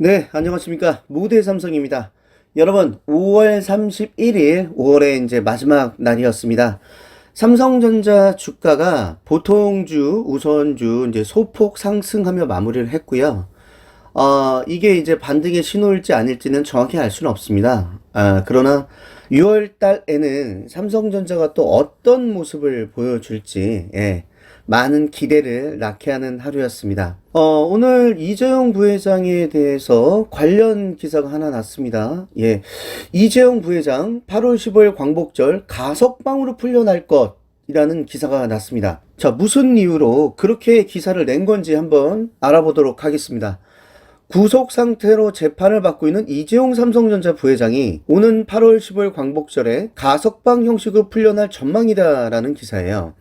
네, 안녕하십니까. 모대 삼성입니다. 여러분, 5월 31일, 5월의 이제 마지막 날이었습니다. 삼성전자 주가가 보통주, 우선주 이제 소폭 상승하며 마무리를 했고요. 이게 이제 반등의 신호일지 아닐지는 정확히 알 수는 없습니다. 그러나 6월 달에는 삼성전자가 또 어떤 모습을 보여줄지, 많은 기대를 낳게 하는 하루였습니다. 오늘 이재용 부회장에 대해서 관련 기사가 하나 났습니다. 이재용 부회장 8월 15일 광복절 가석방으로 풀려날 것이라는 기사가 났습니다. 자, 무슨 이유로 그렇게 기사를 낸 건지 한번 알아보도록 하겠습니다. 구속 상태로 재판을 받고 있는 이재용 삼성전자 부회장이 오는 8월 15일 광복절에 가석방 형식으로 풀려날 전망이다라는 기사예요.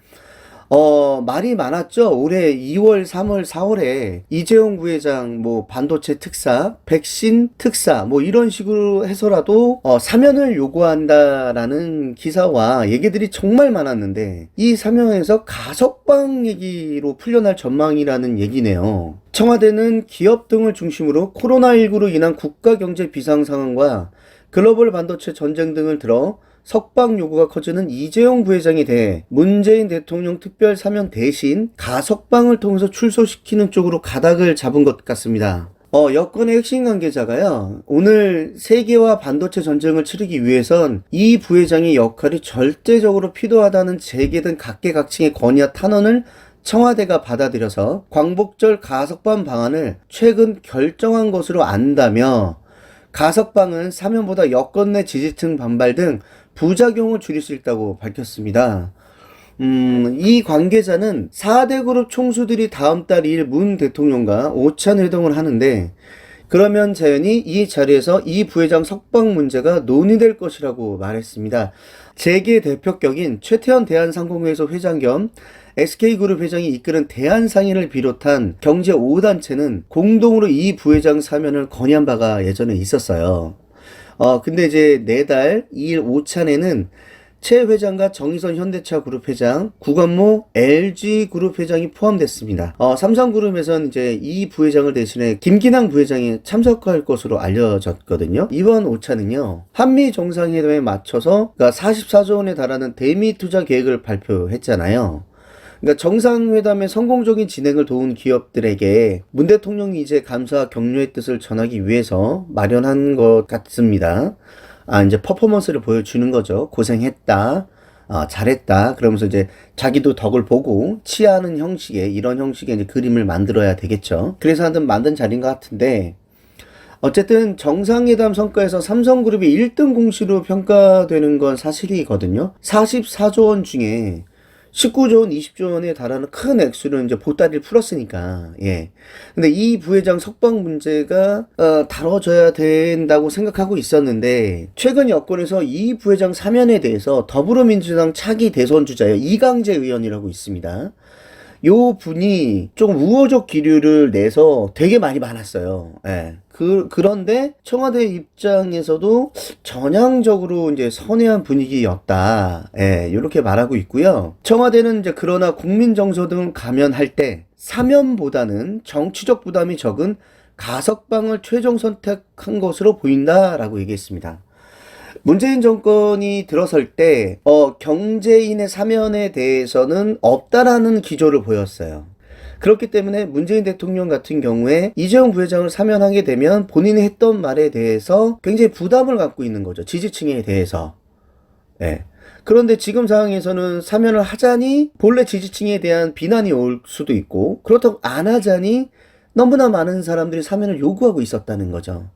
말이 많았죠. 올해 2월, 3월, 4월에 이재용 부회장 반도체 특사, 백신 특사 이런 식으로 해서라도 사면을 요구한다라는 기사와 얘기들이 정말 많았는데 이 사면에서 가석방 얘기로 풀려날 전망이라는 얘기네요. 청와대는 기업 등을 중심으로 코로나19로 인한 국가 경제 비상 상황과 글로벌 반도체 전쟁 등을 들어 석방 요구가 커지는 이재용 부회장에 대해 문재인 대통령 특별 사면 대신 가석방을 통해서 출소시키는 쪽으로 가닥을 잡은 것 같습니다. 여권의 핵심 관계자가요, 오늘 세계화 반도체 전쟁을 치르기 위해선 이 부회장의 역할이 절대적으로 필요하다는 재계든 각계각층의 건의와 탄원을 청와대가 받아들여서 광복절 가석방 방안을 최근 결정한 것으로 안다며 가석방은 사면보다 여권 내 지지층 반발 등 부작용을 줄일 수 있다고 밝혔습니다. 이 관계자는 4대 그룹 총수들이 다음 달 2일 문 대통령과 오찬 회동을 하는데 그러면 자연히 이 자리에서 이 부회장 석방 문제가 논의될 것이라고 말했습니다. 재계 대표격인 최태원 대한상공회에서 회장 겸 SK그룹 회장이 이끄는 대한상인을 비롯한 경제 5단체는 공동으로 이 부회장 사면을 건의한 바가 예전에 있었어요. 근데 이제 내달 2일 오찬에는 최 회장과 정의선 현대차 그룹 회장, 구건모 LG 그룹 회장이 포함됐습니다. 삼성그룹에선 이제 이 부회장을 대신해 김기남 부회장이 참석할 것으로 알려졌거든요. 이번 오찬은요, 한미 정상회담에 맞춰서 44조 원에 달하는 대미 투자 계획을 발표했잖아요. 그러니까 정상회담의 성공적인 진행을 도운 기업들에게 문 대통령이 이제 감사와 격려의 뜻을 전하기 위해서 마련한 것 같습니다. 이제 퍼포먼스를 보여주는 거죠. 고생했다. 잘했다. 그러면서 이제 자기도 덕을 보고 치하하는 형식의 이런 형식의 이제 그림을 만들어야 되겠죠. 그래서 하여튼 만든 자리인 것 같은데 어쨌든 정상회담 성과에서 삼성그룹이 1등 공시로 평가되는 건 사실이거든요. 44조 원 중에 19조 원, 20조 원에 달하는 큰 액수를 이제 보따리를 풀었으니까, 근데 이 부회장 석방 문제가, 다뤄져야 된다고 생각하고 있었는데, 최근 여권에서 이 부회장 사면에 대해서 더불어민주당 차기 대선주자예요. 이강재 의원이라고 있습니다. 요 분이 좀 우호적 기류를 내서 되게 말이 많았어요. 그런데 청와대 입장에서도 전향적으로 이제 선회한 분위기였다. 이렇게 말하고 있고요. 청와대는 이제 그러나 국민 정서 등을 감면할 때 사면보다는 정치적 부담이 적은 가석방을 최종 선택한 것으로 보인다라고 얘기했습니다. 문재인 정권이 들어설 때 경제인의 사면에 대해서는 없다라는 기조를 보였어요. 그렇기 때문에 문재인 대통령 같은 경우에 이재용 부회장을 사면하게 되면 본인이 했던 말에 대해서 굉장히 부담을 갖고 있는 거죠. 지지층에 대해서. 그런데 지금 상황에서는 사면을 하자니 본래 지지층에 대한 비난이 올 수도 있고, 그렇다고 안 하자니 너무나 많은 사람들이 사면을 요구하고 있었다는 거죠.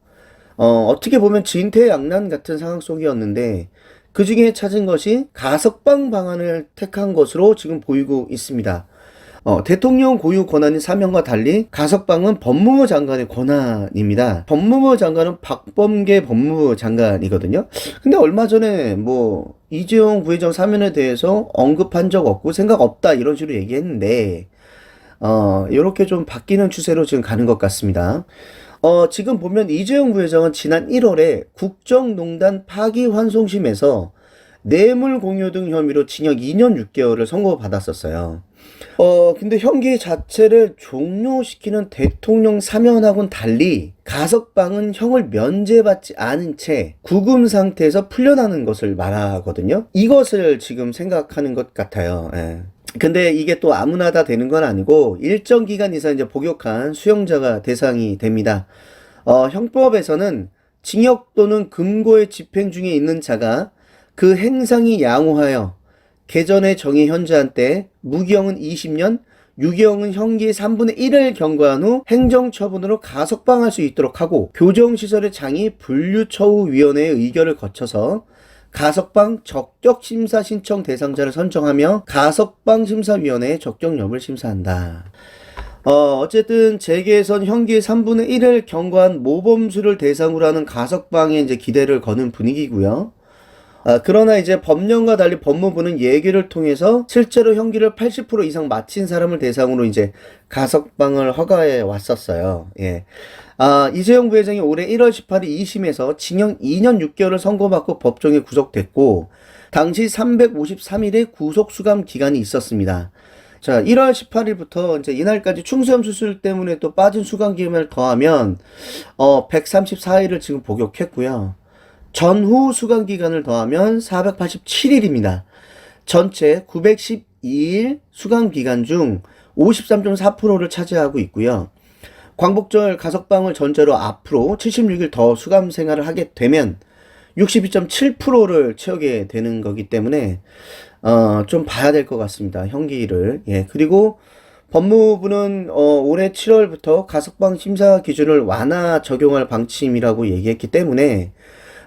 어떻게 보면 진퇴양난 같은 상황 속이었는데 그 중에 찾은 것이 가석방 방안을 택한 것으로 지금 보이고 있습니다. 대통령 고유 권한인 사면과 달리 가석방은 법무부 장관의 권한입니다. 법무부 장관은 박범계 법무부 장관이거든요. 근데 얼마 전에 이재용 부회장 사면에 대해서 언급한 적 없고 생각 없다 이런 식으로 얘기했는데 이렇게 좀 바뀌는 추세로 지금 가는 것 같습니다. 지금 보면 이재용 부회장은 지난 1월에 국정농단 파기환송심에서 뇌물 공여 등 혐의로 징역 2년 6개월을 선고받았었어요. 근데 형기 자체를 종료시키는 대통령 사면하고는 달리 가석방은 형을 면제받지 않은 채 구금 상태에서 풀려나는 것을 말하거든요. 이것을 지금 생각하는 것 같아요. 예. 근데 이게 또 아무나 다 되는 건 아니고 일정 기간 이상 이제 복역한 수용자가 대상이 됩니다. 형법에서는 징역 또는 금고의 집행 중에 있는 자가 그 행상이 양호하여 개전의 정의 현저한 때 무기형은 20년, 유기형은 형기의 3분의 1을 경과한 후 행정처분으로 가석방할 수 있도록 하고 교정시설의 장이 분류처우위원회의 의결을 거쳐서 가석방 적격심사 신청 대상자를 선정하며 가석방심사위원회의 적격 여부를 심사한다. 어쨌든 재계에선 형기의 3분의 1을 경과한 모범수를 대상으로 하는 가석방에 이제 기대를 거는 분위기고요. 그러나 이제 법령과 달리 법무부는 예규를 통해서 실제로 형기를 80% 이상 마친 사람을 대상으로 이제 가석방을 허가해 왔었어요. 예. 이재용 부회장이 올해 1월 18일 2심에서 징역 2년 6개월을 선고받고 법정에 구속됐고, 당시 353일의 구속수감 기간이 있었습니다. 자, 1월 18일부터 이제 이날까지 충수염 수술 때문에 또 빠진 수감 기간을 더하면, 134일을 지금 복역했고요. 전후 수감 기간을 더하면 487일입니다. 전체 912일 수감 기간 중 53.4%를 차지하고 있고요. 광복절 가석방을 전제로 앞으로 76일 더 수감 생활을 하게 되면 62.7%를 채우게 되는 거기 때문에 좀 봐야 될 것 같습니다. 형기를. 예. 그리고 법무부는 올해 7월부터 가석방 심사 기준을 완화 적용할 방침이라고 얘기했기 때문에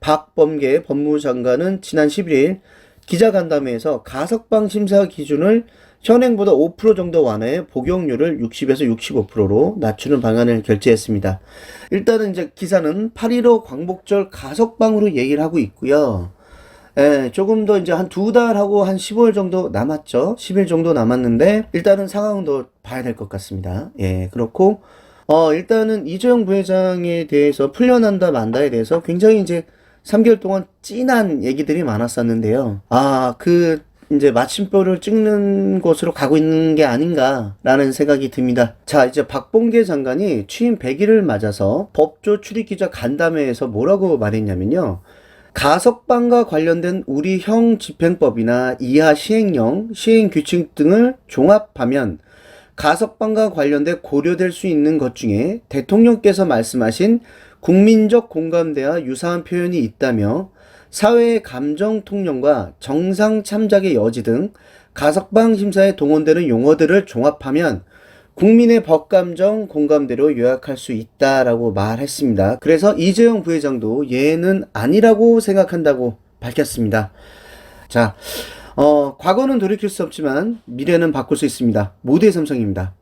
박범계 법무부 장관은 지난 11일 기자간담회에서 가석방 심사 기준을 현행보다 5% 정도 완화해 복용률을 60에서 65%로 낮추는 방안을 결제했습니다. 일단은 이제 기사는 8.15 광복절 가석방으로 얘기를 하고 있고요. 예, 조금 더 이제 한 2달하고 한 15일 정도 남았죠. 10일 정도 남았는데 일단은 상황은 더 봐야 될 것 같습니다. 예, 그렇고 일단은 이재용 부회장에 대해서 풀려난다 만다에 대해서 굉장히 이제 3개월 동안 찐한 얘기들이 많았었는데요. 이제 마침표를 찍는 곳으로 가고 있는 게 아닌가라는 생각이 듭니다. 자, 이제 박범계 장관이 취임 100일을 맞아서 법조 출입기자 간담회에서 뭐라고 말했냐면요. 가석방과 관련된 우리 형 집행법이나 이하 시행령, 시행규칙 등을 종합하면 가석방과 관련돼 고려될 수 있는 것 중에 대통령께서 말씀하신 국민적 공감대와 유사한 표현이 있다며 사회의 감정 통념과 정상 참작의 여지 등 가석방 심사에 동원되는 용어들을 종합하면 국민의 법감정 공감대로 요약할 수 있다라고 말했습니다. 그래서 이재용 부회장도 예는 아니라고 생각한다고 밝혔습니다. 자, 과거는 돌이킬 수 없지만 미래는 바꿀 수 있습니다. 모두의 삼성입니다.